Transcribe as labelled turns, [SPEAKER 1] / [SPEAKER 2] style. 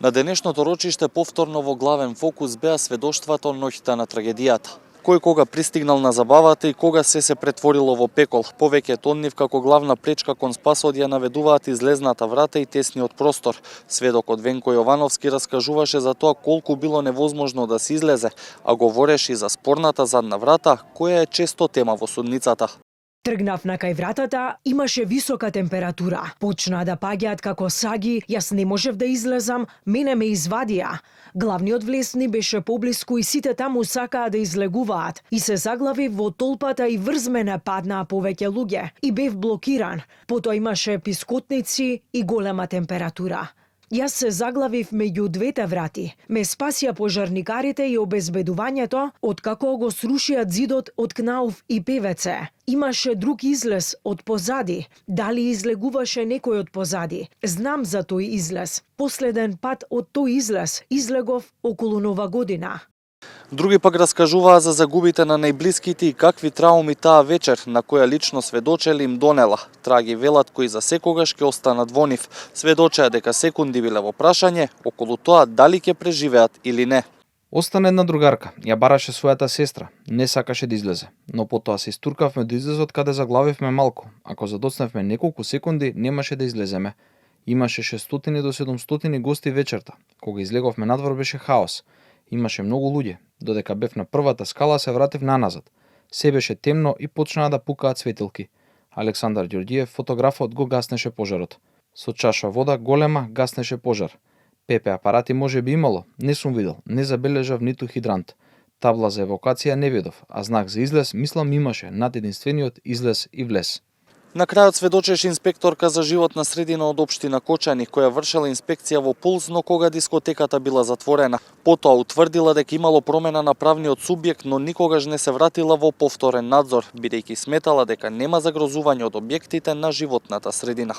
[SPEAKER 1] На денешното рочиште повторно во главен фокус беа сведоштвата ноќта на трагедијата. Кој кога пристигнал на забавата и кога се претворило во пекол. Повеќето од нив како главна пречка кон спасот ја наведуваат излезната врата и тесниот простор. Сведокот Венко Јовановски раскажуваше за тоа колку било невозможно да се излезе, а говореше и за спорната задна врата, која е често тема во судницата.
[SPEAKER 2] Тргнав на кај вратата, имаше висока температура. Почнаа да паѓаат како саги, јас не можев да излезам, мене ме извадија. Главниот влесни беше поблиску и сите таму сакаа да излегуваат. И се заглавив во толпата и врз мене паднаа повеќе луѓе. И бев блокиран. Потоа имаше пискотници и голема температура. Јас се заглавив меѓу двете врати. Ме спасија пожарникарите и обезбедувањето, откако го срушија зидот од КНАУФ и ПВЦ. Имаше друг излез од позади. Дали излегуваше некој од позади? Знам за тој излез. Последен пат од тој излез излегов околу Нова година.
[SPEAKER 1] Други пак раскажуваа за загубите на најблиските и какви трауми таа вечер, на која лично сведочели им донела. Траги велат кои за секогаш ќе останат во нив. Сведочеа дека секунди биле во прашање околу тоа дали ќе преживеат или не.
[SPEAKER 3] Остана една другарка, ја бараше својата сестра, не сакаше да излезе, но потоа се истуркавме до излезот каде заглавивме малку. Ако задоцневме неколку секунди, немаше да излеземе. Имаше 600 до 700 гости вечерта. Кога излеговме надвор беше хаос. Имаше многу луѓе. Додека бев на првата скала се вратив наназад. Се беше темно и почнаа да пукаат светилки. Александар Ѓорѓиев, фотографот, го гаснеше пожарот. Со чаша вода голема гаснеше пожар. ПП апарати може би имало, не сум видел, не забележав ниту хидрант. Табла за евокација не видов, а знак за излез мислам имаше над единствениот излез и влез.
[SPEAKER 1] На крајот сведочеше инспекторка за животна средина од општина Кочани, која вршела инспекција во Пулс, но кога дискотеката била затворена. Потоа утврдила дека имало промена на правниот субјект, но никогаш не се вратила во повторен надзор, бидејќи сметала дека нема загрозување од објектите на животната средина.